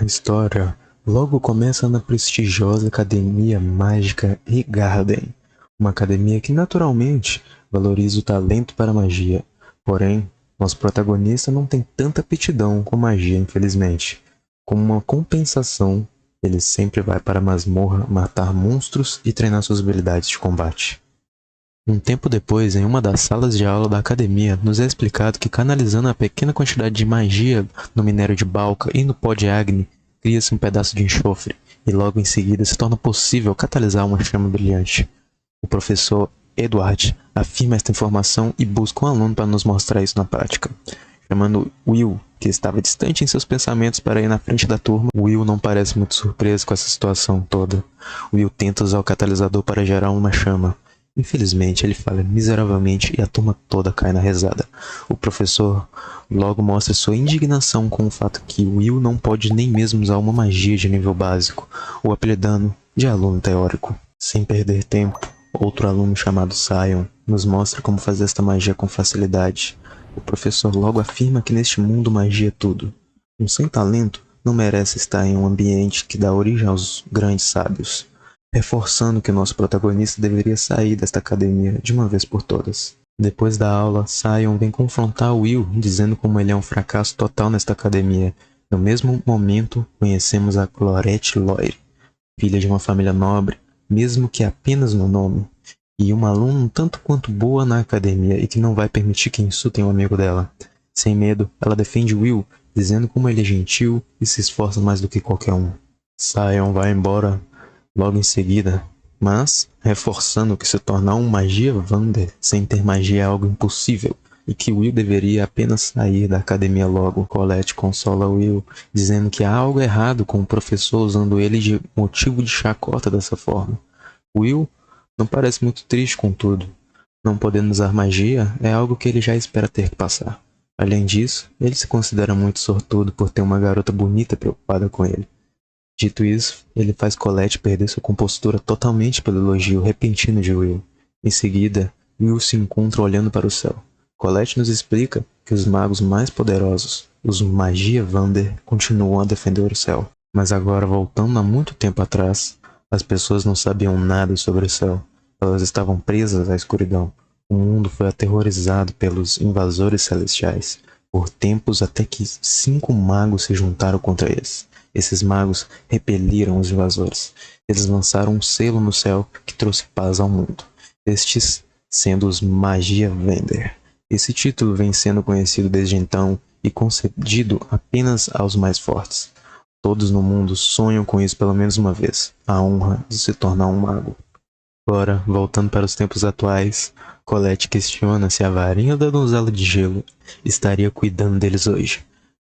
A história logo começa na prestigiosa Academia Mágica Higarden, uma academia que naturalmente valoriza o talento para a magia. Porém, nosso protagonista não tem tanta aptidão com magia, infelizmente. Como uma compensação, ele sempre vai para a masmorra matar monstros e treinar suas habilidades de combate. Um tempo depois, em uma das salas de aula da academia, nos é explicado que canalizando a pequena quantidade de magia no minério de Balca e no pó de Agni, cria-se um pedaço de enxofre, e logo em seguida se torna possível catalisar uma chama brilhante. O professor Edward afirma esta informação e busca um aluno para nos mostrar isso na prática. Chamando Will, que estava distante em seus pensamentos para ir na frente da turma, Will não parece muito surpreso com essa situação toda. Will tenta usar o catalisador para gerar uma chama. Infelizmente, ele falha miseravelmente e a turma toda cai na risada. O professor logo mostra sua indignação com o fato que Will não pode nem mesmo usar uma magia de nível básico, o apelidando de aluno teórico. Sem perder tempo, outro aluno chamado Sion nos mostra como fazer esta magia com facilidade. O professor logo afirma que neste mundo magia é tudo. Um sem talento não merece estar em um ambiente que dá origem aos grandes sábios, reforçando que nosso protagonista deveria sair desta academia de uma vez por todas. Depois da aula, Sion vem confrontar Will, dizendo como ele é um fracasso total nesta academia. No mesmo momento, conhecemos a Clorette Loire, filha de uma família nobre, mesmo que apenas no nome, e uma aluna um tanto quanto boa na academia e que não vai permitir que insultem um amigo dela. Sem medo, ela defende Will, dizendo como ele é gentil e se esforça mais do que qualquer um. Sion vai embora logo em seguida, mas reforçando que se tornar um magia Vander sem ter magia é algo impossível e que Will deveria apenas sair da academia logo. Colette consola Will, dizendo que há algo errado com o professor usando ele de motivo de chacota dessa forma. Will não parece muito triste com tudo. Não podendo usar magia é algo que ele já espera ter que passar. Além disso, ele se considera muito sortudo por ter uma garota bonita preocupada com ele. Dito isso, ele faz Colette perder sua compostura totalmente pelo elogio repentino de Will. Em seguida, Will se encontra olhando para o céu. Colette nos explica que os magos mais poderosos, os Magia Vander, continuam a defender o céu. Mas agora, voltando a muito tempo atrás, as pessoas não sabiam nada sobre o céu. Elas estavam presas à escuridão. O mundo foi aterrorizado pelos invasores celestiais, por tempos até que 5 magos se juntaram contra eles. Esses magos repeliram os invasores. Eles lançaram um selo no céu que trouxe paz ao mundo. Estes sendo os Magia Vander. Esse título vem sendo conhecido desde então e concedido apenas aos mais fortes. Todos no mundo sonham com isso pelo menos uma vez, a honra de se tornar um mago. Agora, voltando para os tempos atuais, Colette questiona se a varinha da donzela de gelo estaria cuidando deles hoje.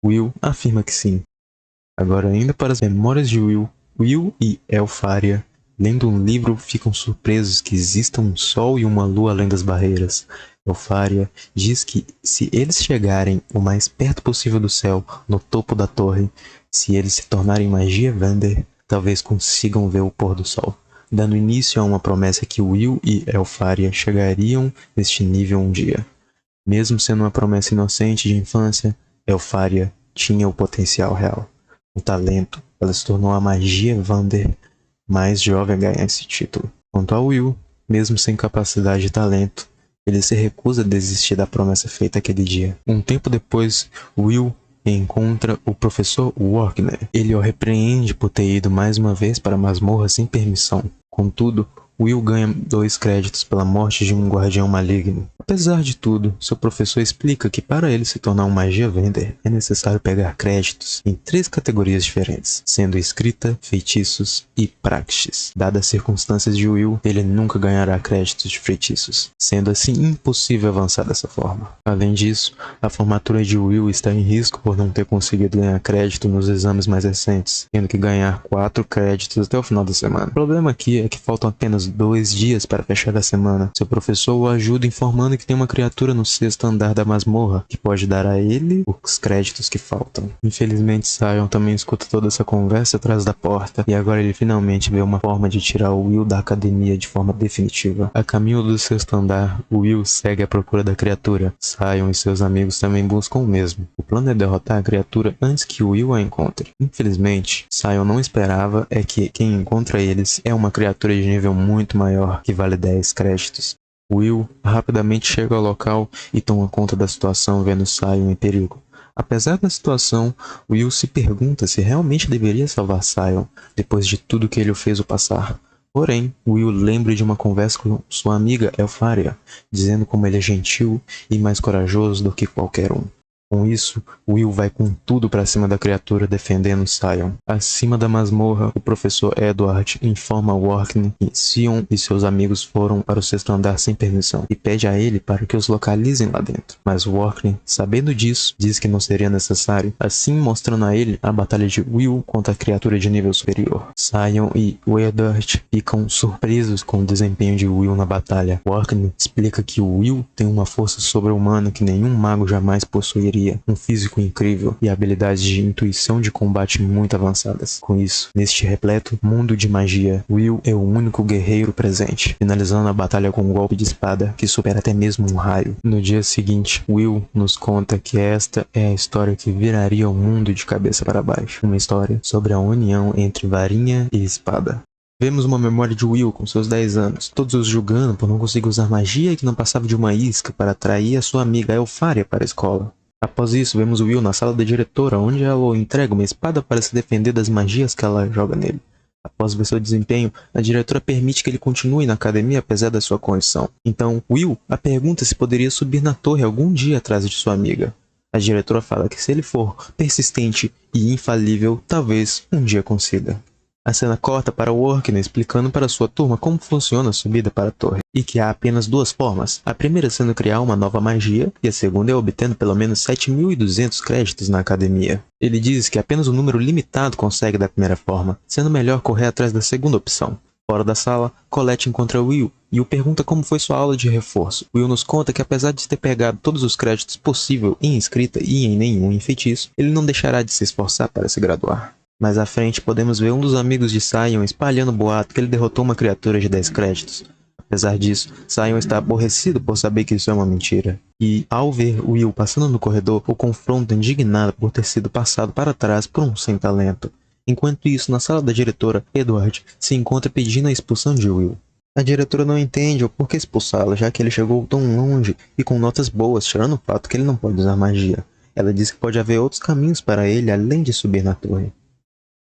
Will afirma que sim. Agora, indo para as memórias de Will, Will e Elfaria, lendo um livro, ficam surpresos que exista um sol e uma lua além das barreiras. Elfaria diz que se eles chegarem o mais perto possível do céu, no topo da torre, se eles se tornarem Magia Vander, talvez consigam ver o pôr do sol, dando início a uma promessa que Will e Elfaria chegariam neste nível um dia. Mesmo sendo uma promessa inocente de infância, Elfaria tinha o potencial real. O talento, ela se tornou a Magia Vander mais jovem a ganhar esse título. Quanto a Will, mesmo sem capacidade e talento, ele se recusa a desistir da promessa feita aquele dia. Um tempo depois, Will encontra o professor Wagner. Ele o repreende por ter ido mais uma vez para a masmorra sem permissão. Contudo, Will ganha 2 créditos pela morte de um guardião maligno. Apesar de tudo, seu professor explica que para ele se tornar um Magia Vander é necessário pegar créditos em 3 categorias diferentes, sendo escrita, feitiços e praxis. Dadas as circunstâncias de Will, ele nunca ganhará créditos de feitiços, sendo assim impossível avançar dessa forma. Além disso, a formatura de Will está em risco por não ter conseguido ganhar crédito nos exames mais recentes, tendo que ganhar 4 créditos até o final da semana. O problema aqui é que faltam apenas 2 dias para fechar a semana. Seu professor o ajuda informando que tem uma criatura no 6º andar da masmorra que pode dar a ele os créditos que faltam. Infelizmente, Sion também escuta toda essa conversa atrás da porta e agora ele finalmente vê uma forma de tirar o Will da academia de forma definitiva. A caminho do 6º andar, Will segue à procura da criatura. Sion e seus amigos também buscam o mesmo. O plano é derrotar a criatura antes que Will a encontre. Infelizmente, Sion não esperava que quem encontra eles é uma criatura de nível muito maior, que vale 10 créditos. Will rapidamente chega ao local e toma conta da situação, vendo Sion em perigo. Apesar da situação, Will se pergunta se realmente deveria salvar Sion, depois de tudo que ele o fez passar. Porém, Will lembra de uma conversa com sua amiga Elfaria, dizendo como ele é gentil e mais corajoso do que qualquer um. Com isso, Will vai com tudo para cima da criatura, defendendo Sion. Acima da masmorra, o professor Edward informa Orkney que Sion e seus amigos foram para o 6º andar sem permissão e pede a ele para que os localizem lá dentro. Mas Orkney, sabendo disso, diz que não seria necessário, assim mostrando a ele a batalha de Will contra a criatura de nível superior. Sion e Edward ficam surpresos com o desempenho de Will na batalha. Orkney explica que Will tem uma força sobre-humana que nenhum mago jamais possuiria. Um físico incrível e habilidades de intuição de combate muito avançadas. Com isso, neste repleto mundo de magia, Will é o único guerreiro presente, finalizando a batalha com um golpe de espada que supera até mesmo um raio. No dia seguinte, Will nos conta que esta é a história que viraria o mundo de cabeça para baixo. Uma história sobre a união entre varinha e espada. Vemos uma memória de Will com seus 10 anos, todos os julgando por não conseguir usar magia e que não passava de uma isca para atrair a sua amiga Elfaria para a escola. Após isso, vemos Will na sala da diretora, onde ela o entrega uma espada para se defender das magias que ela joga nele. Após ver seu desempenho, a diretora permite que ele continue na academia apesar da sua condição. Então, Will a pergunta se poderia subir na torre algum dia atrás de sua amiga. A diretora fala que se ele for persistente e infalível, talvez um dia consiga. A cena corta para Orkney explicando para sua turma como funciona a subida para a torre, e que há apenas 2 formas, a primeira sendo criar uma nova magia, e a segunda é obtendo pelo menos 7.200 créditos na academia. Ele diz que apenas um número limitado consegue da primeira forma, sendo melhor correr atrás da segunda opção. Fora da sala, Colette encontra Will e o pergunta como foi sua aula de reforço. Will nos conta que apesar de ter pegado todos os créditos possível em escrita e em nenhum em feitiço, ele não deixará de se esforçar para se graduar. Mais à frente, podemos ver um dos amigos de Sion espalhando o boato que ele derrotou uma criatura de 10 créditos. Apesar disso, Sion está aborrecido por saber que isso é uma mentira. E, ao ver Will passando no corredor, o confronta indignado por ter sido passado para trás por um sem-talento. Enquanto isso, na sala da diretora, Edward se encontra pedindo a expulsão de Will. A diretora não entende o porquê expulsá-lo, já que ele chegou tão longe e com notas boas, tirando o fato que ele não pode usar magia. Ela diz que pode haver outros caminhos para ele além de subir na torre.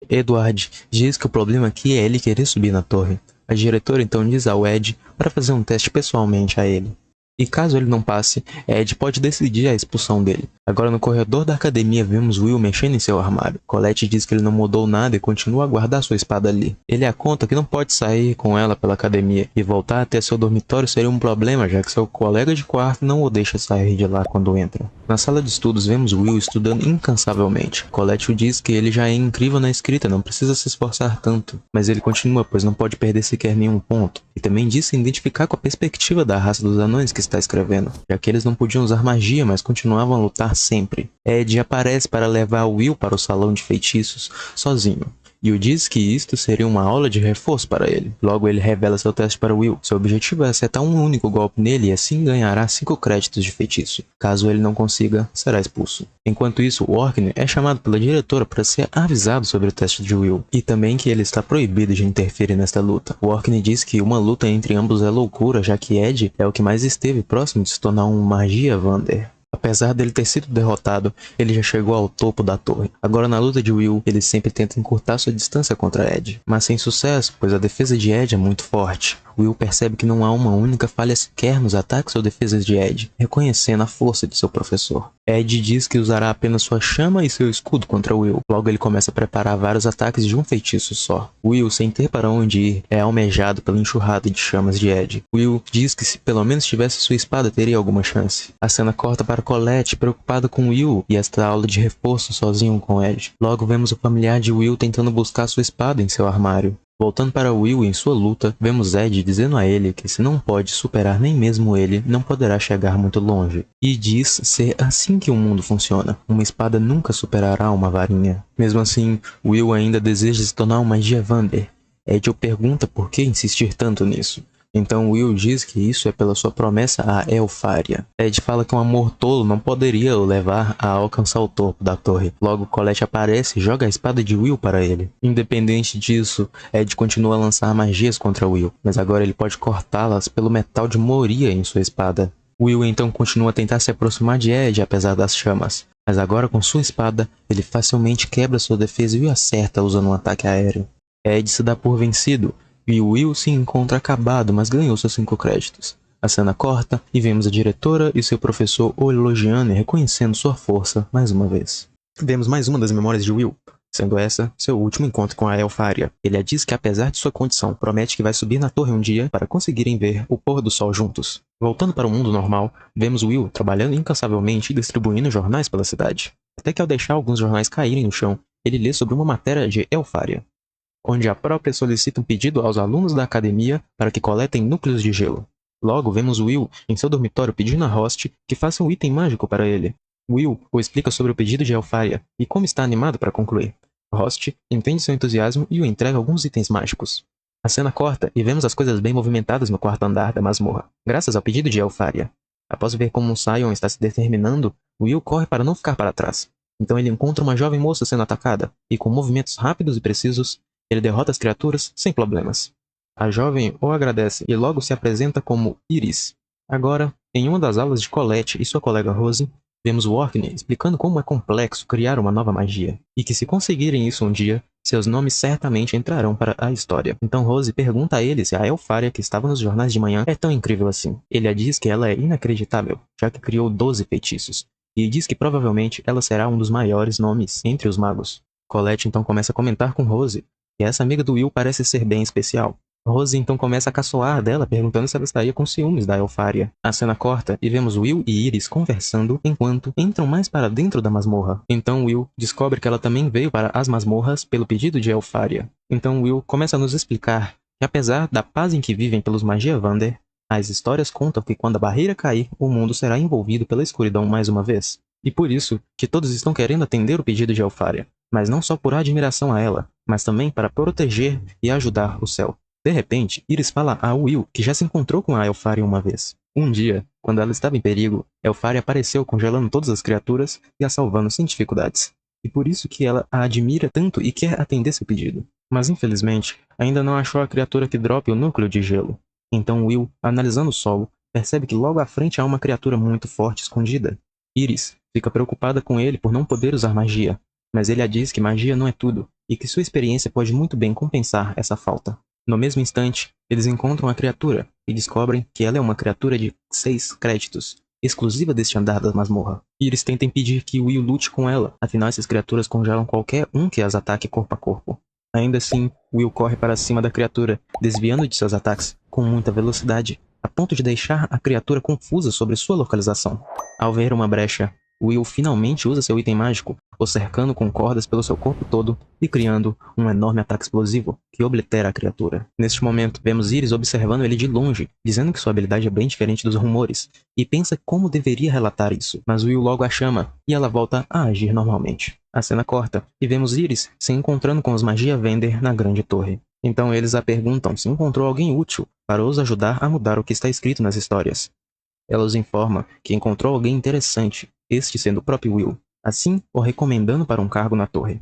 Edward diz que o problema aqui é ele querer subir na torre. A diretora então diz ao Ed para fazer um teste pessoalmente a ele. E caso ele não passe, Ed pode decidir a expulsão dele. Agora no corredor da academia vemos Will mexendo em seu armário. Colette diz que ele não mudou nada e continua a guardar sua espada ali. Ele a conta que não pode sair com ela pela academia e voltar até seu dormitório seria um problema, já que seu colega de quarto não o deixa sair de lá quando entra. Na sala de estudos vemos Will estudando incansavelmente. Colette diz que ele já é incrível na escrita, não precisa se esforçar tanto. Mas ele continua, pois não pode perder sequer nenhum ponto. E também diz se identificar com a perspectiva da raça dos anões que está escrevendo, já que eles não podiam usar magia, mas continuavam a lutar sempre. Ed aparece para levar Will para o salão de feitiços sozinho. E o diz que isto seria uma aula de reforço para ele. Logo ele revela seu teste para Will. Seu objetivo é acertar um único golpe nele e assim ganhará 5 créditos de feitiço. Caso ele não consiga, será expulso. Enquanto isso, Orkney é chamado pela diretora para ser avisado sobre o teste de Will. E também que ele está proibido de interferir nesta luta. Orkney diz que uma luta entre ambos é loucura, já que Ed é o que mais esteve próximo de se tornar um magia Vander. Apesar dele ter sido derrotado, ele já chegou ao topo da torre. Agora na luta de Will, ele sempre tenta encurtar sua distância contra Ed, mas sem sucesso, pois a defesa de Ed é muito forte. Will percebe que não há uma única falha sequer nos ataques ou defesas de Ed, reconhecendo a força de seu professor. Ed diz que usará apenas sua chama e seu escudo contra Will. Logo ele começa a preparar vários ataques de um feitiço só. Will, sem ter para onde ir, é almejado pela enxurrada de chamas de Ed. Will diz que se pelo menos tivesse sua espada teria alguma chance. A cena corta para Colette, preocupada com Will e esta aula de reforço sozinho com Ed. Logo vemos o familiar de Will tentando buscar sua espada em seu armário. Voltando para Will em sua luta, vemos Ed dizendo a ele que se não pode superar nem mesmo ele, não poderá chegar muito longe. E diz ser assim que o mundo funciona. Uma espada nunca superará uma varinha. Mesmo assim, Will ainda deseja se tornar um Magia Vander. Ed o pergunta por que insistir tanto nisso. Então Will diz que isso é pela sua promessa a Elfaria. Ed fala que um amor tolo não poderia o levar a alcançar o topo da torre. Logo Colette aparece e joga a espada de Will para ele. Independente disso, Ed continua a lançar magias contra Will, mas agora ele pode cortá-las pelo metal de Moria em sua espada. Will então continua a tentar se aproximar de Ed apesar das chamas, mas agora com sua espada, ele facilmente quebra sua defesa e o acerta usando um ataque aéreo. Ed se dá por vencido, e Will se encontra acabado, mas ganhou seus 5 créditos. A cena corta e vemos a diretora e seu professor o elogiando e reconhecendo sua força mais uma vez. Vemos mais uma das memórias de Will, sendo essa seu último encontro com a Elfaria. Ele a diz que apesar de sua condição, promete que vai subir na torre um dia para conseguirem ver o pôr do sol juntos. Voltando para o mundo normal, vemos Will trabalhando incansavelmente e distribuindo jornais pela cidade. Até que ao deixar alguns jornais caírem no chão, ele lê sobre uma matéria de Elfaria, onde a própria solicita um pedido aos alunos da academia para que coletem núcleos de gelo. Logo, vemos Will em seu dormitório pedindo a Host que faça um item mágico para ele. Will o explica sobre o pedido de Elfaria e como está animado para concluir. Host entende seu entusiasmo e o entrega alguns itens mágicos. A cena corta e vemos as coisas bem movimentadas no quarto andar da masmorra, graças ao pedido de Elfaria. Após ver como Sion está se determinando, Will corre para não ficar para trás. Então ele encontra uma jovem moça sendo atacada, e com movimentos rápidos e precisos, ele derrota as criaturas sem problemas. A jovem o agradece e logo se apresenta como Iris. Agora, em uma das aulas de Colette e sua colega Rose, vemos Orkney explicando como é complexo criar uma nova magia, e que se conseguirem isso um dia, seus nomes certamente entrarão para a história. Então Rose pergunta a ele se a Elfaria que estava nos jornais de manhã é tão incrível assim. Ele a diz que ela é inacreditável, já que criou 12 feitiços, e diz que provavelmente ela será um dos maiores nomes entre os magos. Colette então começa a comentar com Rose, e essa amiga do Will parece ser bem especial. Rose então começa a caçoar dela, perguntando se ela estaria com ciúmes da Elfaria. A cena corta e vemos Will e Iris conversando enquanto entram mais para dentro da masmorra. Então Will descobre que ela também veio para as masmorras pelo pedido de Elfaria. Então Will começa a nos explicar que apesar da paz em que vivem pelos Magia Vander, as histórias contam que quando a barreira cair, o mundo será envolvido pela escuridão mais uma vez. E por isso que todos estão querendo atender o pedido de Elfaria, mas não só por admiração a ela, mas também para proteger e ajudar o céu. De repente, Iris fala a Will que já se encontrou com a Elfaria uma vez. Um dia, quando ela estava em perigo, Elfaria apareceu congelando todas as criaturas e a salvando sem dificuldades. E por isso que ela a admira tanto e quer atender seu pedido. Mas infelizmente, ainda não achou a criatura que drope o núcleo de gelo. Então Will, analisando o solo, percebe que logo à frente há uma criatura muito forte escondida. Iris fica preocupada com ele por não poder usar magia, mas ele a diz que magia não é tudo, e que sua experiência pode muito bem compensar essa falta. No mesmo instante, eles encontram a criatura, e descobrem que ela é uma criatura de 6 créditos, exclusiva deste andar da masmorra. Iris tenta impedir que Will lute com ela, afinal essas criaturas congelam qualquer um que as ataque corpo a corpo. Ainda assim, Will corre para cima da criatura, desviando de seus ataques com muita velocidade, a ponto de deixar a criatura confusa sobre sua localização. Ao ver uma brecha, Will finalmente usa seu item mágico, o cercando com cordas pelo seu corpo todo e criando um enorme ataque explosivo que oblitera a criatura. Neste momento, vemos Iris observando ele de longe, dizendo que sua habilidade é bem diferente dos rumores, e pensa como deveria relatar isso, mas Will logo a chama e ela volta a agir normalmente. A cena corta e vemos Iris se encontrando com os Magia Vander na grande torre. Então eles a perguntam se encontrou alguém útil para os ajudar a mudar o que está escrito nas histórias. Ela os informa que encontrou alguém interessante, este sendo o próprio Will, assim o recomendando para um cargo na torre.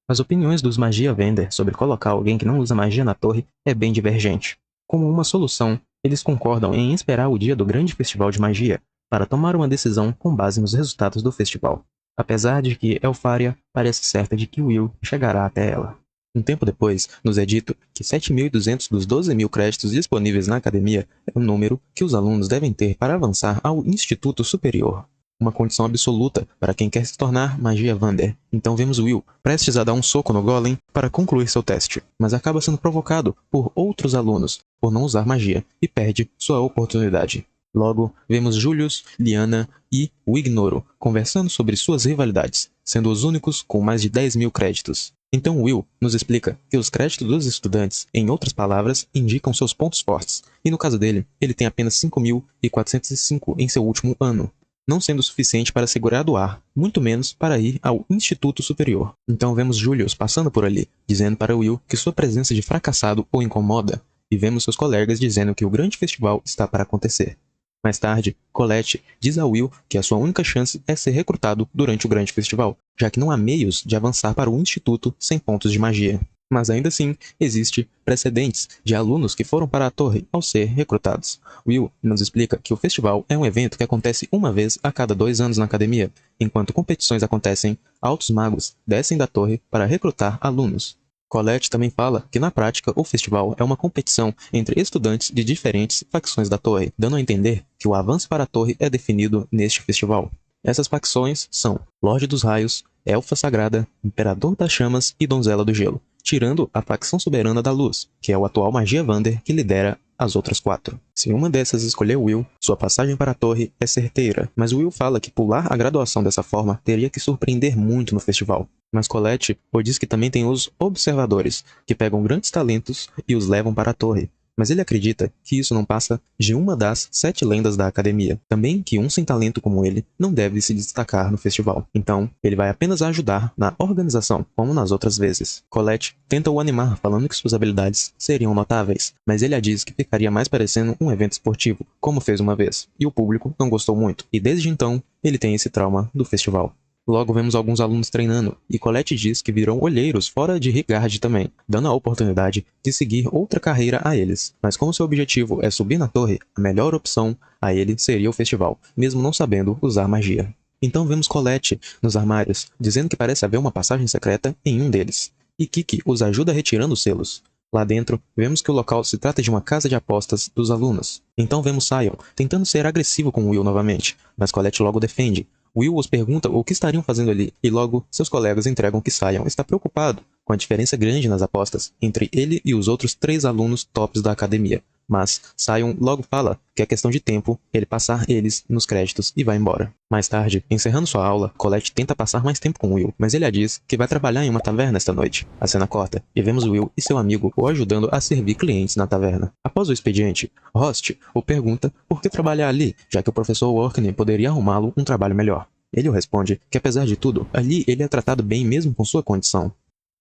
As opiniões dos Magia Vander sobre colocar alguém que não usa magia na torre é bem divergente. Como uma solução, eles concordam em esperar o dia do grande festival de magia para tomar uma decisão com base nos resultados do festival, apesar de que Elfaria parece certa de que Will chegará até ela. Um tempo depois, nos é dito que 7.200 dos 12.000 créditos disponíveis na academia é o número que os alunos devem ter para avançar ao Instituto Superior. Uma condição absoluta para quem quer se tornar Magia Vander. Então vemos Will prestes a dar um soco no Golem para concluir seu teste, mas acaba sendo provocado por outros alunos por não usar magia e perde sua oportunidade. Logo, vemos Julius, Liana e o Ignoro conversando sobre suas rivalidades, sendo os únicos com mais de 10.000 créditos. Então Will nos explica que os créditos dos estudantes, em outras palavras, indicam seus pontos fortes, e no caso dele, ele tem apenas 5.405 em seu último ano, não sendo suficiente para se graduar, muito menos para ir ao Instituto Superior. Então vemos Julius passando por ali, dizendo para Will que sua presença de fracassado o incomoda, e vemos seus colegas dizendo que o grande festival está para acontecer. Mais tarde, Colette diz a Will que a sua única chance é ser recrutado durante o grande festival, já que não há meios de avançar para o instituto sem pontos de magia. Mas ainda assim, existe precedentes de alunos que foram para a torre ao ser recrutados. Will nos explica que o festival é um evento que acontece uma vez a cada 2 anos na academia. Enquanto competições acontecem, altos magos descem da torre para recrutar alunos. Colette também fala que na prática o festival é uma competição entre estudantes de diferentes facções da torre, dando a entender que o avanço para a torre é definido neste festival. Essas facções são Lorde dos Raios, Elfa Sagrada, Imperador das Chamas e Donzela do Gelo, tirando a facção soberana da Luz, que é o atual Magia Vander que lidera as outras 4. Se uma dessas escolher Will, sua passagem para a torre é certeira, mas Will fala que pular a graduação dessa forma teria que surpreender muito no festival. Mas Colette diz que também tem os observadores, que pegam grandes talentos e os levam para a torre. Mas ele acredita que isso não passa de uma das 7 lendas da academia. Também que um sem talento como ele não deve se destacar no festival. Então, ele vai apenas ajudar na organização, como nas outras vezes. Colette tenta o animar, falando que suas habilidades seriam notáveis, mas ele a diz que ficaria mais parecendo um evento esportivo, como fez uma vez, e o público não gostou muito. E desde então, ele tem esse trauma do festival. Logo vemos alguns alunos treinando, e Colette diz que virão olheiros fora de Rigard também, dando a oportunidade de seguir outra carreira a eles. Mas como seu objetivo é subir na torre, a melhor opção a ele seria o festival, mesmo não sabendo usar magia. Então vemos Colette nos armários, dizendo que parece haver uma passagem secreta em um deles, e Kiki os ajuda retirando os selos. Lá dentro, vemos que o local se trata de uma casa de apostas dos alunos. Então vemos Sion tentando ser agressivo com Will novamente, mas Colette logo defende. Will os pergunta o que estariam fazendo ali, e logo seus colegas entregam que Sion está preocupado com a diferença grande nas apostas entre ele e os outros 3 alunos tops da academia. Mas Sion logo fala que é questão de tempo ele passar eles nos créditos e vai embora. Mais tarde, encerrando sua aula, Colette tenta passar mais tempo com Will, mas ele a diz que vai trabalhar em uma taverna esta noite. A cena corta e vemos Will e seu amigo o ajudando a servir clientes na taverna. Após o expediente, Host o pergunta por que trabalhar ali, já que o professor Orkney poderia arrumá-lo um trabalho melhor. Ele o responde que apesar de tudo, ali ele é tratado bem mesmo com sua condição.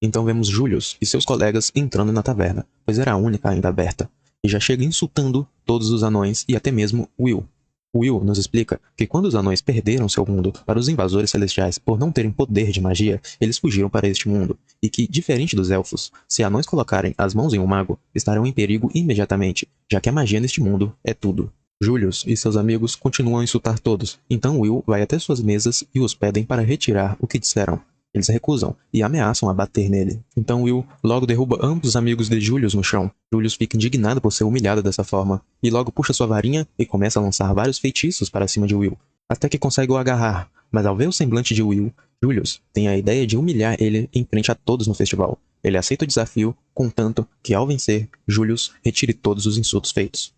Então vemos Julius e seus colegas entrando na taverna, pois era a única ainda aberta, e já chega insultando todos os anões e até mesmo Will. Will nos explica que quando os anões perderam seu mundo para os invasores celestiais por não terem poder de magia, eles fugiram para este mundo, e que, diferente dos elfos, se anões colocarem as mãos em um mago, estarão em perigo imediatamente, já que a magia neste mundo é tudo. Julius e seus amigos continuam a insultar todos, então Will vai até suas mesas e os pedem para retirar o que disseram. Eles recusam e ameaçam a bater nele. Então Will logo derruba ambos os amigos de Julius no chão. Julius fica indignado por ser humilhado dessa forma, e logo puxa sua varinha e começa a lançar vários feitiços para cima de Will, até que consegue o agarrar. Mas ao ver o semblante de Will, Julius tem a ideia de humilhar ele em frente a todos no festival. Ele aceita o desafio, contanto que ao vencer, Julius retire todos os insultos feitos.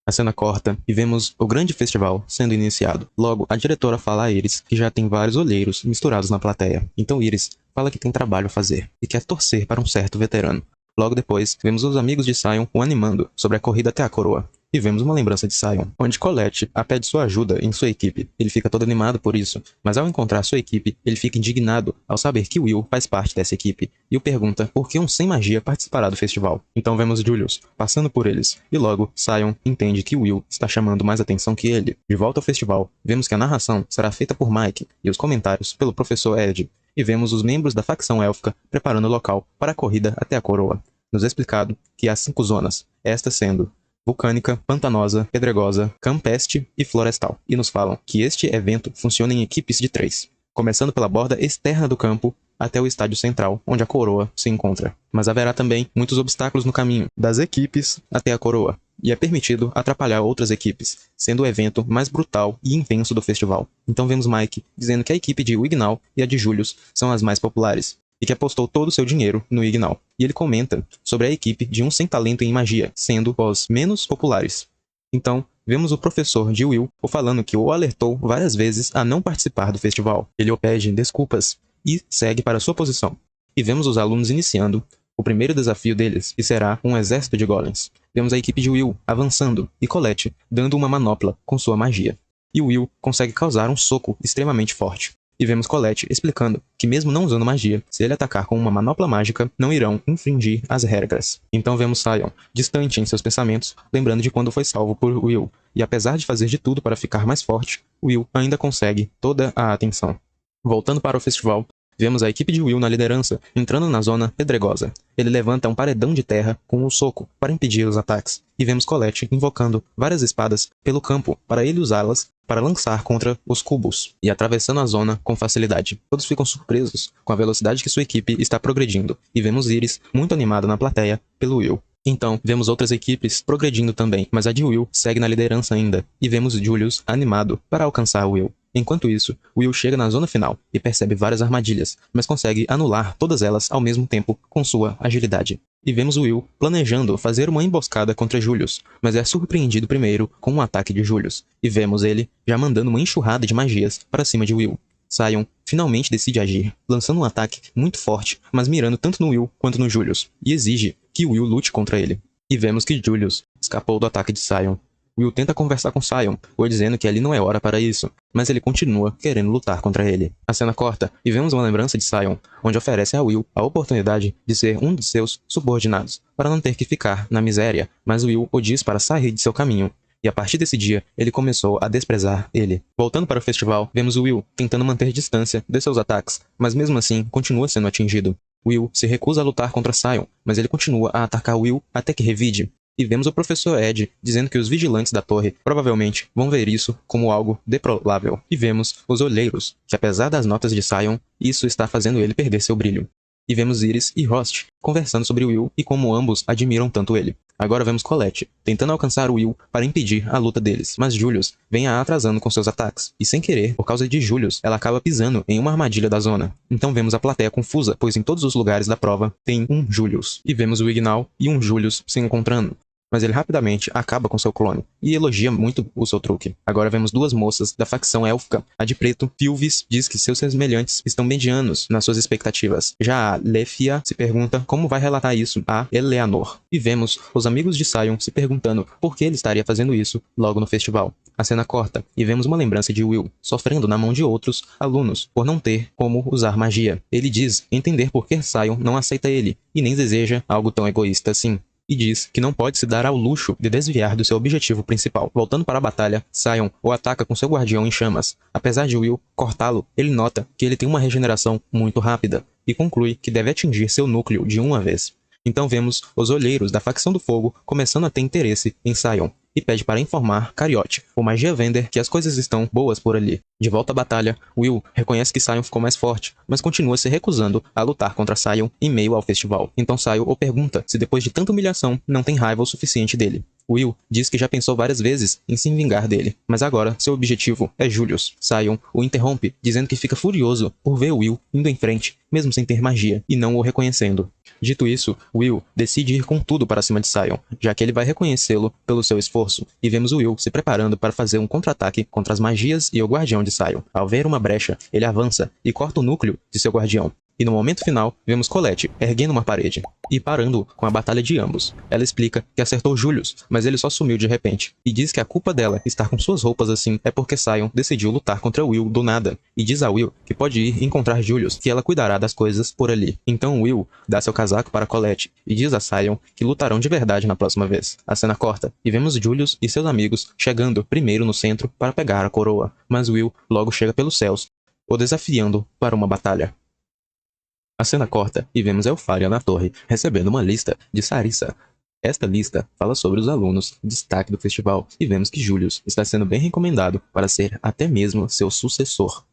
A cena corta e vemos o grande festival sendo iniciado. Logo, a diretora fala a Iris que já tem vários olheiros misturados na plateia. Então Iris fala que tem trabalho a fazer e quer torcer para um certo veterano. Logo depois, vemos os amigos de Sion o animando sobre a corrida até a coroa. E vemos uma lembrança de Sion, onde Colette a pede sua ajuda em sua equipe. Ele fica todo animado por isso, mas ao encontrar sua equipe, ele fica indignado ao saber que Will faz parte dessa equipe, e o pergunta por que um sem magia participará do festival. Então vemos Julius passando por eles, e logo Sion entende que Will está chamando mais atenção que ele. De volta ao festival, vemos que a narração será feita por Mike e os comentários pelo professor Ed, e vemos os membros da facção élfica preparando o local para a corrida até a coroa. Nos é explicado que há 5 zonas, estas sendo vulcânica, pantanosa, pedregosa, campestre e florestal. E nos falam que este evento funciona em equipes de 3, começando pela borda externa do campo até o estádio central, onde a coroa se encontra. Mas haverá também muitos obstáculos no caminho, das equipes até a coroa, e é permitido atrapalhar outras equipes, sendo o evento mais brutal e intenso do festival. Então vemos Mike dizendo que a equipe de Wignall e a de Julius são as mais populares, e que apostou todo o seu dinheiro no Wignall. E ele comenta sobre a equipe de um sem talento em magia, sendo os menos populares. Então, vemos o professor de Will falando que o alertou várias vezes a não participar do festival. Ele o pede desculpas e segue para sua posição. E vemos os alunos iniciando o primeiro desafio deles, que será um exército de golems. Vemos a equipe de Will avançando e Colette dando uma manopla com sua magia. E Will consegue causar um soco extremamente forte. E vemos Colette explicando que mesmo não usando magia, se ele atacar com uma manopla mágica, não irão infringir as regras. Então vemos Sion, distante em seus pensamentos, lembrando de quando foi salvo por Will. E apesar de fazer de tudo para ficar mais forte, Will ainda consegue toda a atenção. Voltando para o festival, vemos a equipe de Will na liderança, entrando na zona pedregosa. Ele levanta um paredão de terra com um soco para impedir os ataques. E vemos Colette invocando várias espadas pelo campo para ele usá-las para lançar contra os cubos e atravessando a zona com facilidade. Todos ficam surpresos com a velocidade que sua equipe está progredindo. E vemos Iris muito animada na plateia pelo Will. Então, vemos outras equipes progredindo também, mas a de Will segue na liderança ainda. E vemos Julius animado para alcançar Will. Enquanto isso, Will chega na zona final e percebe várias armadilhas, mas consegue anular todas elas ao mesmo tempo com sua agilidade. E vemos Will planejando fazer uma emboscada contra Julius, mas é surpreendido primeiro com um ataque de Julius. E vemos ele já mandando uma enxurrada de magias para cima de Will. Sion finalmente decide agir, lançando um ataque muito forte, mas mirando tanto no Will quanto no Julius, e exige que Will lute contra ele. E vemos que Julius escapou do ataque de Sion. Will tenta conversar com Sion, por dizendo que ali não é hora para isso, mas ele continua querendo lutar contra ele. A cena corta e vemos uma lembrança de Sion, onde oferece a Will a oportunidade de ser um de seus subordinados, para não ter que ficar na miséria, mas Will o diz para sair de seu caminho. E a partir desse dia, ele começou a desprezar ele. Voltando para o festival, vemos Will tentando manter distância de seus ataques, mas mesmo assim continua sendo atingido. Will se recusa a lutar contra Sion, mas ele continua a atacar Will até que revide. E vemos o professor Ed dizendo que os vigilantes da torre provavelmente vão ver isso como algo deplorável. E vemos os olheiros, que apesar das notas de Sion, isso está fazendo ele perder seu brilho. E vemos Iris e Rost conversando sobre Will e como ambos admiram tanto ele. Agora vemos Colette tentando alcançar Will para impedir a luta deles, mas Julius vem a atrasando com seus ataques. E sem querer, por causa de Julius, ela acaba pisando em uma armadilha da zona. Então vemos a plateia confusa, pois em todos os lugares da prova tem um Julius. E vemos o Ignal e um Julius se encontrando. Mas ele rapidamente acaba com seu clone, e elogia muito o seu truque. Agora vemos duas moças da facção élfica. A de preto, Filvis, diz que seus semelhantes estão medianos nas suas expectativas. Já a Lefia se pergunta como vai relatar isso a Eleanor. E vemos os amigos de Sion se perguntando por que ele estaria fazendo isso logo no festival. A cena corta, e vemos uma lembrança de Will, sofrendo na mão de outros alunos, por não ter como usar magia. Ele diz entender por que Sion não aceita ele, e nem deseja algo tão egoísta assim. E diz que não pode se dar ao luxo de desviar do seu objetivo principal. Voltando para a batalha, Sion o ataca com seu guardião em chamas. Apesar de Will cortá-lo, ele nota que ele tem uma regeneração muito rápida, e conclui que deve atingir seu núcleo de uma vez. Então vemos os olheiros da facção do fogo começando a ter interesse em Sion, e pede para informar Cariote, o magia vender, que as coisas estão boas por ali. De volta à batalha, Will reconhece que Sion ficou mais forte, mas continua se recusando a lutar contra Sion em meio ao festival. Então Sion o pergunta se depois de tanta humilhação não tem raiva o suficiente dele. Will diz que já pensou várias vezes em se vingar dele, mas agora seu objetivo é Julius. Sion o interrompe, dizendo que fica furioso por ver Will indo em frente, mesmo sem ter magia, e não o reconhecendo. Dito isso, Will decide ir com tudo para cima de Sion, já que ele vai reconhecê-lo pelo seu esforço, e vemos Will se preparando para fazer um contra-ataque contra as magias e o guardião de Sion. Ao ver uma brecha, ele avança e corta o núcleo de seu guardião. E no momento final, vemos Colette erguendo uma parede e parando com a batalha de ambos. Ela explica que acertou Julius, mas ele só sumiu de repente. E diz que a culpa dela estar com suas roupas assim é porque Sion decidiu lutar contra Will do nada. E diz a Will que pode ir encontrar Julius, que ela cuidará das coisas por ali. Então Will dá seu casaco para Colette e diz a Sion que lutarão de verdade na próxima vez. A cena corta e vemos Julius e seus amigos chegando primeiro no centro para pegar a coroa. Mas Will logo chega pelos céus, o desafiando para uma batalha. A cena corta e vemos Elfaria na torre, recebendo uma lista de Sarissa. Esta lista fala sobre os alunos de destaque do festival, e vemos que Julius está sendo bem recomendado para ser até mesmo seu sucessor.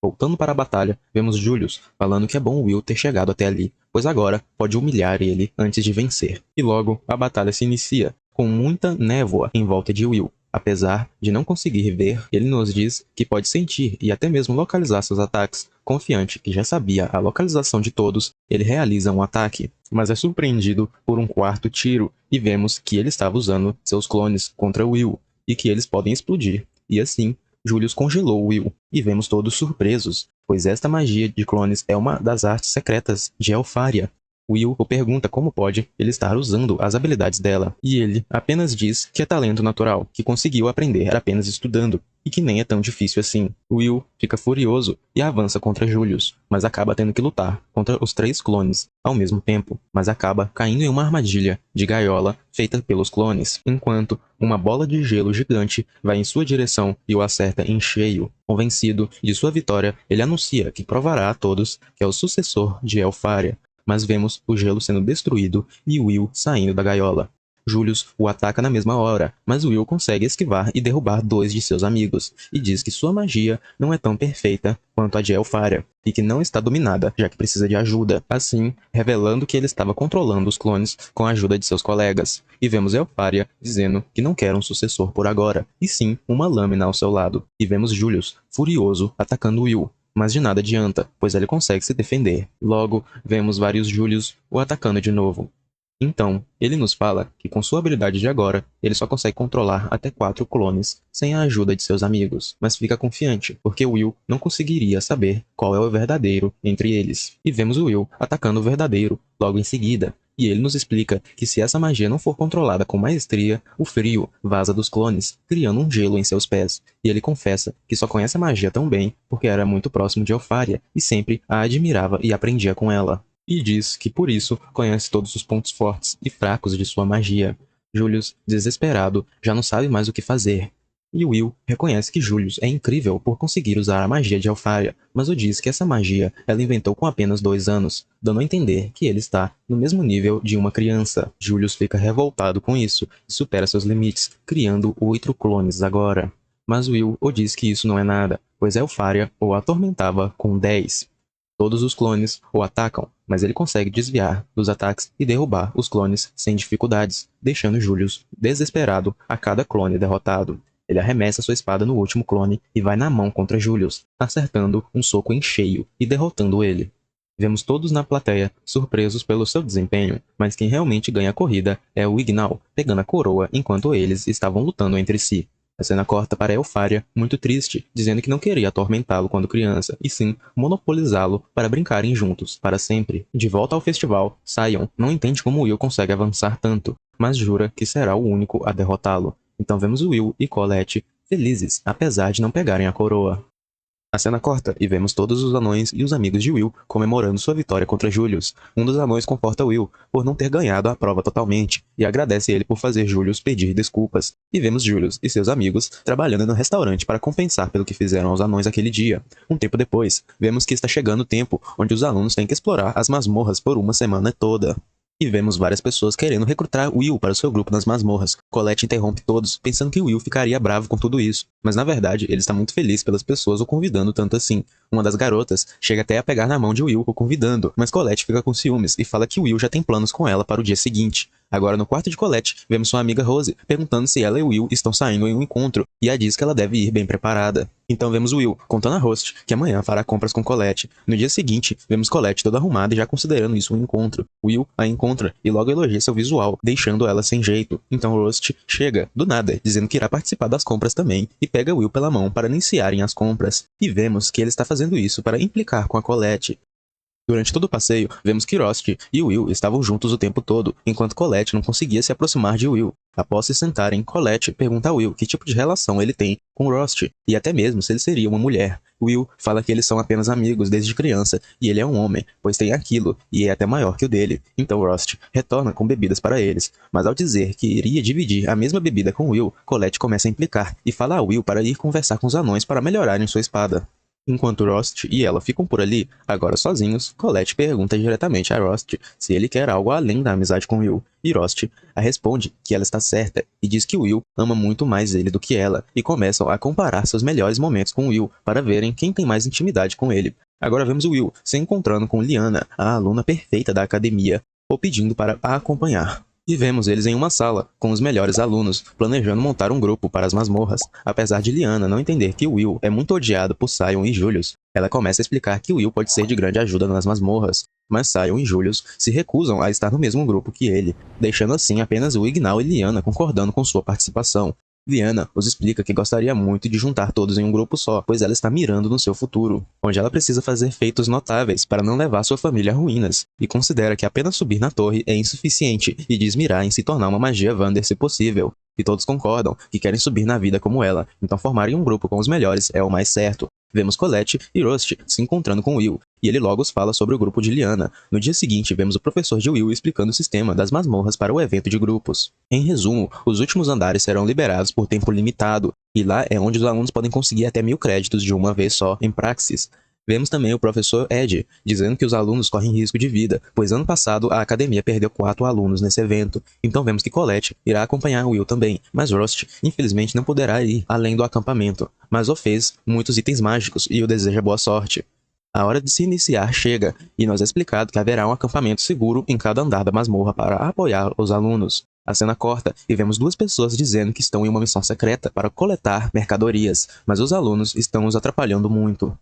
Voltando para a batalha, vemos Julius falando que é bom Will ter chegado até ali, pois agora pode humilhar ele antes de vencer. E logo, a batalha se inicia, com muita névoa em volta de Will. Apesar de não conseguir ver, ele nos diz que pode sentir e até mesmo localizar seus ataques. Confiante que já sabia a localização de todos, ele realiza um ataque, mas é surpreendido por um quarto tiro e vemos que ele estava usando seus clones contra Will e que eles podem explodir, e assim Julius congelou Will, e vemos todos surpresos, pois esta magia de clones é uma das artes secretas de Elfaria. Will o pergunta como pode ele estar usando as habilidades dela, e ele apenas diz que é talento natural, que conseguiu aprender apenas estudando, e que nem é tão difícil assim. Will fica furioso e avança contra Julius, mas acaba tendo que lutar contra os 3 clones ao mesmo tempo, mas acaba caindo em uma armadilha de gaiola feita pelos clones, enquanto uma bola de gelo gigante vai em sua direção e o acerta em cheio. Convencido de sua vitória, ele anuncia que provará a todos que é o sucessor de Elfaria, mas vemos o gelo sendo destruído e Will saindo da gaiola. Julius o ataca na mesma hora, mas Will consegue esquivar e derrubar 2 de seus amigos, e diz que sua magia não é tão perfeita quanto a de Elfaria, e que não está dominada, já que precisa de ajuda, assim, revelando que ele estava controlando os clones com a ajuda de seus colegas. E vemos Elfaria dizendo que não quer um sucessor por agora, e sim uma lâmina ao seu lado. E vemos Julius, furioso, atacando Will, mas de nada adianta, pois ele consegue se defender. Logo, vemos vários Julius o atacando de novo. Então, ele nos fala que com sua habilidade de agora, ele só consegue controlar até 4 clones, sem a ajuda de seus amigos, mas fica confiante, porque Will não conseguiria saber qual é o verdadeiro entre eles. E vemos o Will atacando o verdadeiro logo em seguida, e ele nos explica que se essa magia não for controlada com maestria, o frio vaza dos clones, criando um gelo em seus pés. E ele confessa que só conhece a magia tão bem porque era muito próximo de Elfaria e sempre a admirava e aprendia com ela. E diz que por isso conhece todos os pontos fortes e fracos de sua magia. Julius, desesperado, já não sabe mais o que fazer. E Will reconhece que Julius é incrível por conseguir usar a magia de Elfaria, mas o diz que essa magia ela inventou com apenas 2 anos, dando a entender que ele está no mesmo nível de uma criança. Julius fica revoltado com isso e supera seus limites, criando 8 clones agora. Mas Will o diz que isso não é nada, pois Elfaria o atormentava com 10. Todos os clones o atacam, mas ele consegue desviar dos ataques e derrubar os clones sem dificuldades, deixando Julius desesperado a cada clone derrotado. Ele arremessa sua espada no último clone e vai na mão contra Julius, acertando um soco em cheio e derrotando ele. Vemos todos na plateia surpresos pelo seu desempenho, mas quem realmente ganha a corrida é o Ignal, pegando a coroa enquanto eles estavam lutando entre si. A cena corta para Elfaria, muito triste, dizendo que não queria atormentá-lo quando criança, e sim monopolizá-lo para brincarem juntos, para sempre. De volta ao festival, Sion não entende como Will consegue avançar tanto, mas jura que será o único a derrotá-lo. Então vemos Will e Colette felizes, apesar de não pegarem a coroa. A cena corta e vemos todos os anões e os amigos de Will comemorando sua vitória contra Julius. Um dos anões conforta Will por não ter ganhado a prova totalmente e agradece ele por fazer Julius pedir desculpas. E vemos Julius e seus amigos trabalhando no restaurante para compensar pelo que fizeram aos anões aquele dia. Um tempo depois, vemos que está chegando o tempo onde os alunos têm que explorar as masmorras por uma semana toda. E vemos várias pessoas querendo recrutar Will para o seu grupo nas masmorras. Colette interrompe todos, pensando que Will ficaria bravo com tudo isso. Mas na verdade, ele está muito feliz pelas pessoas o convidando tanto assim. Uma das garotas chega até a pegar na mão de Will o convidando, mas Colette fica com ciúmes e fala que Will já tem planos com ela para o dia seguinte. Agora no quarto de Colette, vemos sua amiga Rose perguntando se ela e Will estão saindo em um encontro, e a diz que ela deve ir bem preparada. Então vemos Will contando a Host que amanhã fará compras com Colette. No dia seguinte, vemos Colette toda arrumada e já considerando isso um encontro. Will a encontra e logo elogia seu visual, deixando ela sem jeito. Então Host chega, do nada, dizendo que irá participar das compras também, e pega Will pela mão para iniciarem as compras. E vemos que ele está fazendo isso para implicar com a Colette. Durante todo o passeio, vemos que Rost e Will estavam juntos o tempo todo, enquanto Colette não conseguia se aproximar de Will. Após se sentarem, Colette pergunta a Will que tipo de relação ele tem com Rost, e até mesmo se ele seria uma mulher. Will fala que eles são apenas amigos desde criança, e ele é um homem, pois tem aquilo, e é até maior que o dele. Então Rost retorna com bebidas para eles, mas ao dizer que iria dividir a mesma bebida com Will, Colette começa a implicar, e fala a Will para ir conversar com os anões para melhorarem sua espada. Enquanto Rost e ela ficam por ali, agora sozinhos, Colette pergunta diretamente a Rost se ele quer algo além da amizade com Will, e Rost a responde que ela está certa e diz que Will ama muito mais ele do que ela, e começam a comparar seus melhores momentos com Will para verem quem tem mais intimidade com ele. Agora vemos Will se encontrando com Liana, a aluna perfeita da academia, o pedindo para a acompanhar. E vemos eles em uma sala, com os melhores alunos, planejando montar um grupo para as masmorras. Apesar de Liana não entender que Will é muito odiado por Sion e Julius, ela começa a explicar que Will pode ser de grande ajuda nas masmorras, mas Sion e Julius se recusam a estar no mesmo grupo que ele, deixando assim apenas o Ignal e Liana concordando com sua participação. Liana os explica que gostaria muito de juntar todos em um grupo só, pois ela está mirando no seu futuro, onde ela precisa fazer feitos notáveis para não levar sua família a ruínas, e considera que apenas subir na torre é insuficiente e diz mirar em se tornar uma magia Wander se possível. E todos concordam que querem subir na vida como ela, então formarem um grupo com os melhores é o mais certo. Vemos Colette e Rust se encontrando com Will, e ele logo os fala sobre o grupo de Liana. No dia seguinte, vemos o professor de Will explicando o sistema das masmorras para o evento de grupos. Em resumo, os últimos andares serão liberados por tempo limitado, e lá é onde os alunos podem conseguir até 1000 créditos de uma vez só em praxis. Vemos também o professor Ed, dizendo que os alunos correm risco de vida, pois ano passado a academia perdeu 4 alunos nesse evento. Então vemos que Colette irá acompanhar Will também, mas Rust infelizmente não poderá ir além do acampamento, mas oferece muitos itens mágicos e o deseja boa sorte. A hora de se iniciar chega, e nos é explicado que haverá um acampamento seguro em cada andar da masmorra para apoiar os alunos. A cena corta e vemos 2 pessoas dizendo que estão em uma missão secreta para coletar mercadorias, mas os alunos estão os atrapalhando muito.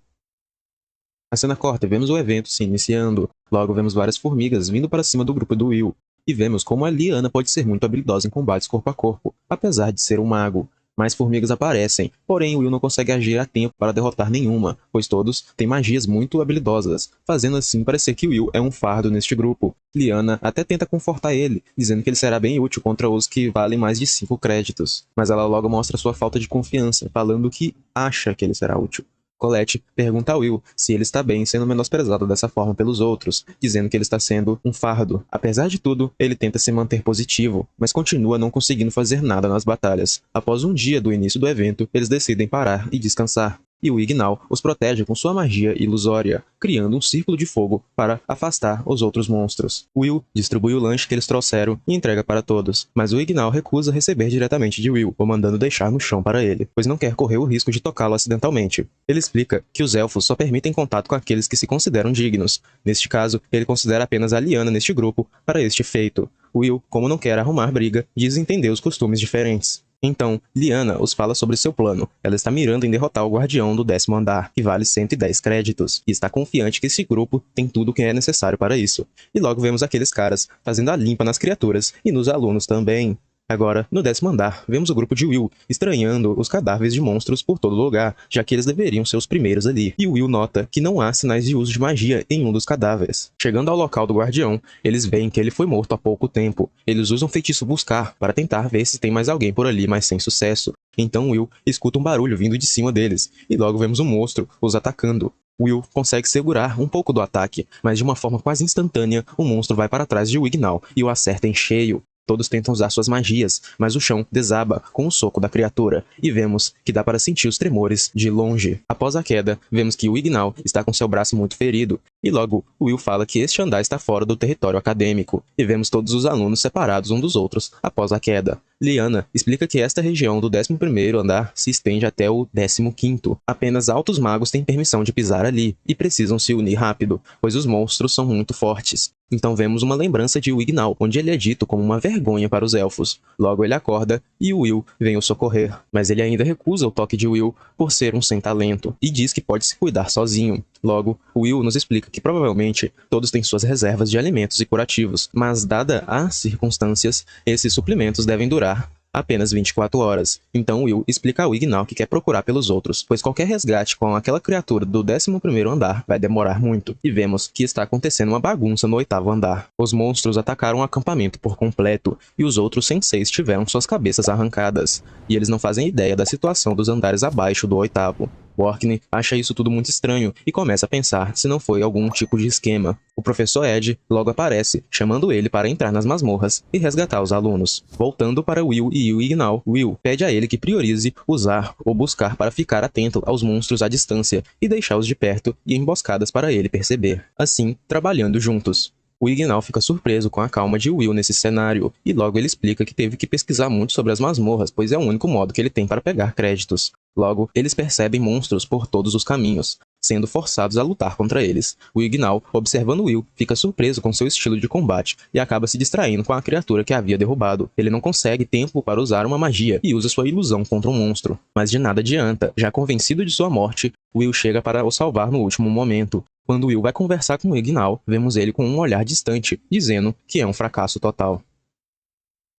A cena corta e vemos o evento se iniciando. Logo vemos várias formigas vindo para cima do grupo do Will. E vemos como a Liana pode ser muito habilidosa em combates corpo a corpo, apesar de ser um mago. Mais formigas aparecem, porém Will não consegue agir a tempo para derrotar nenhuma, pois todos têm magias muito habilidosas, fazendo assim parecer que Will é um fardo neste grupo. Liana até tenta confortar ele, dizendo que ele será bem útil contra os que valem mais de 5 créditos. Mas ela logo mostra sua falta de confiança, falando que acha que ele será útil. Colette pergunta a Will se ele está bem sendo menosprezado dessa forma pelos outros, dizendo que ele está sendo um fardo. Apesar de tudo, ele tenta se manter positivo, mas continua não conseguindo fazer nada nas batalhas. Após um dia do início do evento, eles decidem parar e descansar. E o Ignal os protege com sua magia ilusória, criando um círculo de fogo para afastar os outros monstros. Will distribui o lanche que eles trouxeram e entrega para todos, mas o Ignal recusa receber diretamente de Will, o mandando deixar no chão para ele, pois não quer correr o risco de tocá-lo acidentalmente. Ele explica que os elfos só permitem contato com aqueles que se consideram dignos. Neste caso, ele considera apenas a Liana neste grupo para este feito. Will, como não quer arrumar briga, diz entender os costumes diferentes. Então, Liana os fala sobre seu plano. Ela está mirando em derrotar o guardião do 10º andar, que vale 110 créditos, e está confiante que esse grupo tem tudo o que é necessário para isso. E logo vemos aqueles caras fazendo a limpa nas criaturas e nos alunos também. Agora, no 10º andar, vemos o grupo de Will estranhando os cadáveres de monstros por todo lugar, já que eles deveriam ser os primeiros ali. E Will nota que não há sinais de uso de magia em um dos cadáveres. Chegando ao local do guardião, eles veem que ele foi morto há pouco tempo. Eles usam o feitiço buscar para tentar ver se tem mais alguém por ali, mas sem sucesso. Então Will escuta um barulho vindo de cima deles, e logo vemos um monstro os atacando. Will consegue segurar um pouco do ataque, mas de uma forma quase instantânea, o monstro vai para trás de Ignal e o acerta em cheio. Todos tentam usar suas magias, mas o chão desaba com o soco da criatura, e vemos que dá para sentir os tremores de longe. Após a queda, vemos que o Ignal está com seu braço muito ferido, e logo Will fala que este andar está fora do território acadêmico, e vemos todos os alunos separados uns dos outros após a queda. Liana explica que esta região do 11º andar se estende até o 15º. Apenas altos magos têm permissão de pisar ali, e precisam se unir rápido, pois os monstros são muito fortes. Então vemos uma lembrança de Ignal, onde ele é dito como uma vergonha para os elfos. Logo ele acorda e o Will vem o socorrer, mas ele ainda recusa o toque de Will por ser um sem talento, e diz que pode se cuidar sozinho. Logo, Will nos explica que provavelmente todos têm suas reservas de alimentos e curativos, mas dada as circunstâncias, esses suplementos devem durar apenas 24 horas. Então Will explica ao Ignal que quer procurar pelos outros, pois qualquer resgate com aquela criatura do 11º andar vai demorar muito. E vemos que está acontecendo uma bagunça no 8º andar. Os monstros atacaram o acampamento por completo, e os outros senseis tiveram suas cabeças arrancadas. E eles não fazem ideia da situação dos andares abaixo do 8º. Orkney acha isso tudo muito estranho e começa a pensar se não foi algum tipo de esquema. O professor Ed logo aparece, chamando ele para entrar nas masmorras e resgatar os alunos. Voltando para Will e o Ignal, Will pede a ele que priorize usar ou buscar para ficar atento aos monstros à distância e deixá-los de perto e emboscadas para ele perceber. Assim, trabalhando juntos. O Ignal fica surpreso com a calma de Will nesse cenário, e logo ele explica que teve que pesquisar muito sobre as masmorras, pois é o único modo que ele tem para pegar créditos. Logo, eles percebem monstros por todos os caminhos, sendo forçados a lutar contra eles. O Ignal, observando Will, fica surpreso com seu estilo de combate e acaba se distraindo com a criatura que havia derrubado. Ele não consegue tempo para usar uma magia e usa sua ilusão contra um monstro. Mas de nada adianta, já convencido de sua morte, Will chega para o salvar no último momento. Quando Will vai conversar com o Ignal, vemos ele com um olhar distante, dizendo que é um fracasso total.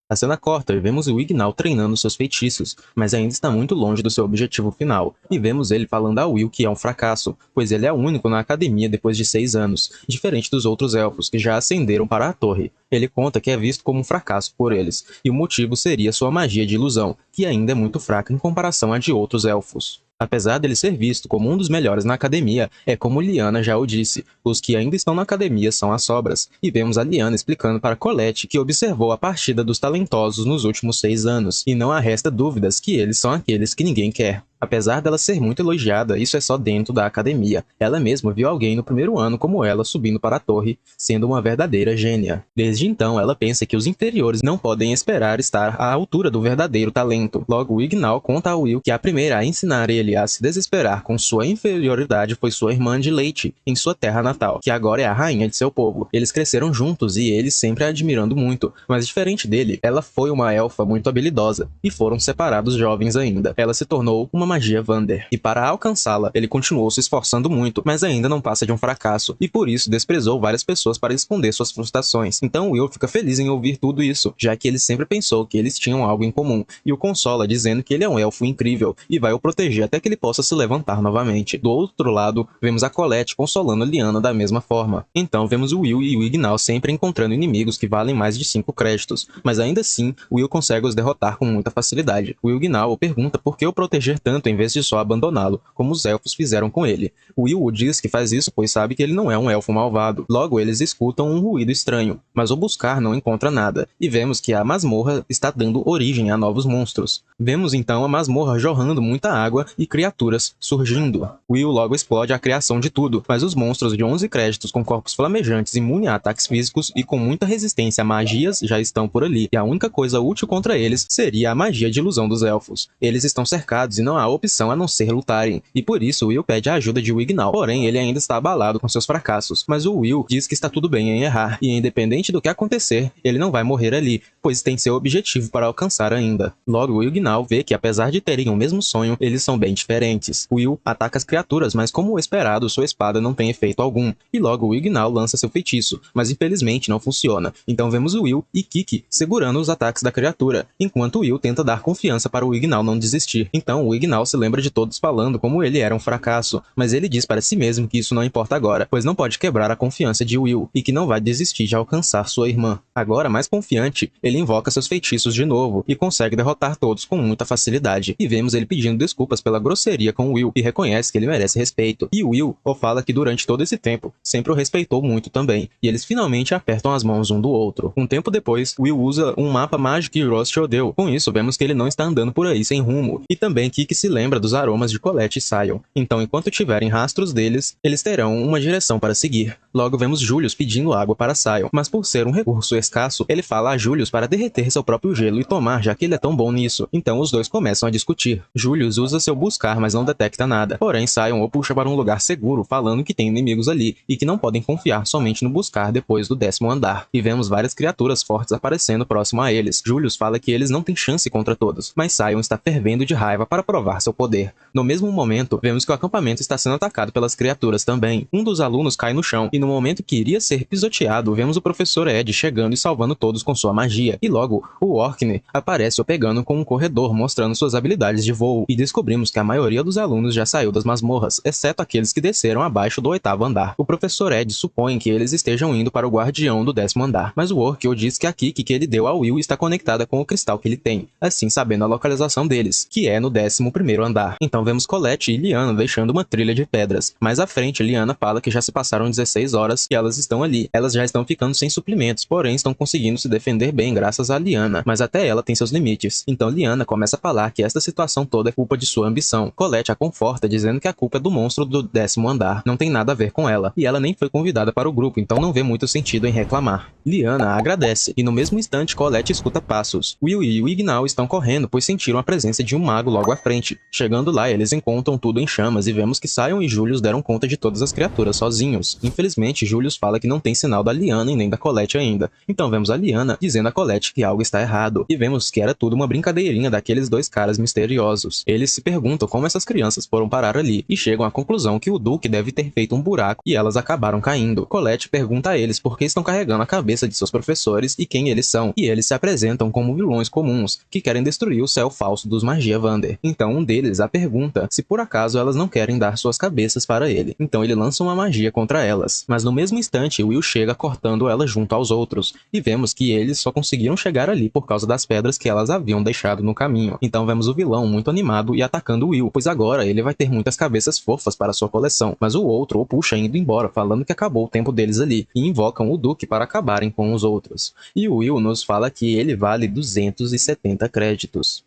A cena corta e vemos o Ignal treinando seus feitiços, mas ainda está muito longe do seu objetivo final, e vemos ele falando a Will que é um fracasso, pois ele é o único na academia depois de 6 anos, diferente dos outros elfos que já ascenderam para a torre. Ele conta que é visto como um fracasso por eles, e o motivo seria sua magia de ilusão, que ainda é muito fraca em comparação à de outros elfos. Apesar dele ser visto como um dos melhores na academia, é como Lyanna já o disse, os que ainda estão na academia são as sobras, e vemos a Lyanna explicando para Colette que observou a partida dos talentosos nos últimos 6 anos, e não há resta dúvidas que eles são aqueles que ninguém quer. Apesar dela ser muito elogiada, isso é só dentro da academia. Ela mesma viu alguém no primeiro ano como ela subindo para a torre, sendo uma verdadeira gênia. Desde então, ela pensa que os inferiores não podem esperar estar à altura do verdadeiro talento. Logo, o Ignal conta a Will que a primeira a ensinar ele a se desesperar com sua inferioridade foi sua irmã de leite, em sua terra natal, que agora é a rainha de seu povo. Eles cresceram juntos e ele sempre a admirando muito, mas diferente dele, ela foi uma elfa muito habilidosa, e foram separados jovens ainda. Ela se tornou uma magia Vander, e para alcançá-la, ele continuou se esforçando muito, mas ainda não passa de um fracasso, e por isso desprezou várias pessoas para esconder suas frustrações. Então Will fica feliz em ouvir tudo isso, já que ele sempre pensou que eles tinham algo em comum, e o consola dizendo que ele é um elfo incrível, e vai o proteger até que ele possa se levantar novamente. Do outro lado, vemos a Colette consolando Lyanna da mesma forma. Então vemos o Will e o Ignal sempre encontrando inimigos que valem mais de 5 créditos, mas ainda assim, Will consegue os derrotar com muita facilidade. O Ignal pergunta por que o proteger tanto em vez de só abandoná-lo, como os elfos fizeram com ele. Will diz que faz isso pois sabe que ele não é um elfo malvado. Logo, eles escutam um ruído estranho, mas ao buscar não encontra nada, e vemos que a masmorra está dando origem a novos monstros. Vemos então a masmorra jorrando muita água e criaturas surgindo. Will logo explode a criação de tudo, mas os monstros de 11 créditos com corpos flamejantes imunes a ataques físicos e com muita resistência a magias já estão por ali, e a única coisa útil contra eles seria a magia de ilusão dos elfos. Eles estão cercados e não há opção a não ser lutarem, e por isso Will pede a ajuda de Ignal, porém ele ainda está abalado com seus fracassos, mas o Will diz que está tudo bem em errar, e independente do que acontecer, ele não vai morrer ali, pois tem seu objetivo para alcançar ainda. Logo, o Ignal vê que apesar de terem o mesmo sonho, eles são bem diferentes. Will ataca as criaturas, mas como esperado, sua espada não tem efeito algum, e logo o Ignal lança seu feitiço, mas infelizmente não funciona. Então vemos o Will e Kiki segurando os ataques da criatura, enquanto Will tenta dar confiança para o Ignal não desistir. Então o Ignal se lembra de todos falando como ele era um fracasso, mas ele diz para si mesmo que isso não importa agora, pois não pode quebrar a confiança de Will, e que não vai desistir de alcançar sua irmã. Agora, mais confiante, ele invoca seus feitiços de novo, e consegue derrotar todos com muita facilidade. E vemos ele pedindo desculpas pela grosseria com Will, e reconhece que ele merece respeito. E Will fala que durante todo esse tempo, sempre o respeitou muito também, e eles finalmente apertam as mãos um do outro. Um tempo depois, Will usa um mapa mágico que Rothschild deu. Com isso, vemos que ele não está andando por aí sem rumo, e também Kiki se lembra dos aromas de Colette e Sion. Então, enquanto tiverem rastros deles, eles terão uma direção para seguir. Logo, vemos Julius pedindo água para Sion, mas por ser um recurso escasso, ele fala a Julius para derreter seu próprio gelo e tomar, já que ele é tão bom nisso. Então, os dois começam a discutir. Julius usa seu buscar, mas não detecta nada. Porém, Sion o puxa para um lugar seguro, falando que tem inimigos ali, e que não podem confiar somente no buscar depois do 10º andar. E vemos várias criaturas fortes aparecendo próximo a eles. Julius fala que eles não têm chance contra todos, mas Sion está fervendo de raiva para provar seu poder. No mesmo momento, vemos que o acampamento está sendo atacado pelas criaturas também. Um dos alunos cai no chão, e no momento que iria ser pisoteado, vemos o professor Ed chegando e salvando todos com sua magia. E logo, o Orkney aparece o pegando com um corredor, mostrando suas habilidades de voo, e descobrimos que a maioria dos alunos já saiu das masmorras, exceto aqueles que desceram abaixo do 8º andar. O professor Ed supõe que eles estejam indo para o guardião do 10º andar, mas o Orkney diz que a Kiki que ele deu ao Will está conectada com o cristal que ele tem, assim sabendo a localização deles, que é no 11º andar. Então vemos Colette e Lyanna deixando uma trilha de pedras. Mais à frente, Lyanna fala que já se passaram 16 horas e elas estão ali. Elas já estão ficando sem suprimentos, porém estão conseguindo se defender bem graças a Lyanna, mas até ela tem seus limites. Então Lyanna começa a falar que esta situação toda é culpa de sua ambição. Colette a conforta dizendo que a culpa é do monstro do 10º andar, não tem nada a ver com ela, e ela nem foi convidada para o grupo, então não vê muito sentido em reclamar. Lyanna agradece, e no mesmo instante Colette escuta passos. Will e o Ignal estão correndo, pois sentiram a presença de um mago logo à frente, cidade. Chegando lá, eles encontram tudo em chamas e vemos que Sion e Julius deram conta de todas as criaturas sozinhos. Infelizmente, Julius fala que não tem sinal da Liana e nem da Colette ainda. Então vemos a Liana dizendo a Colette que algo está errado. E vemos que era tudo uma brincadeirinha daqueles dois caras misteriosos. Eles se perguntam como essas crianças foram parar ali e chegam à conclusão que o Duque deve ter feito um buraco e elas acabaram caindo. Colette pergunta a eles por que estão carregando a cabeça de seus professores e quem eles são. E eles se apresentam como vilões comuns que querem destruir o céu falso dos Magia Vander. Então um deles a pergunta se por acaso elas não querem dar suas cabeças para ele. Então ele lança uma magia contra elas. Mas no mesmo instante, Will chega cortando ela junto aos outros. E vemos que eles só conseguiram chegar ali por causa das pedras que elas haviam deixado no caminho. Então vemos o vilão muito animado e atacando Will, pois agora ele vai ter muitas cabeças fofas para sua coleção. Mas o outro o puxa indo embora, falando que acabou o tempo deles ali. E invocam o Duque para acabarem com os outros. E o Will nos fala que ele vale 270 créditos.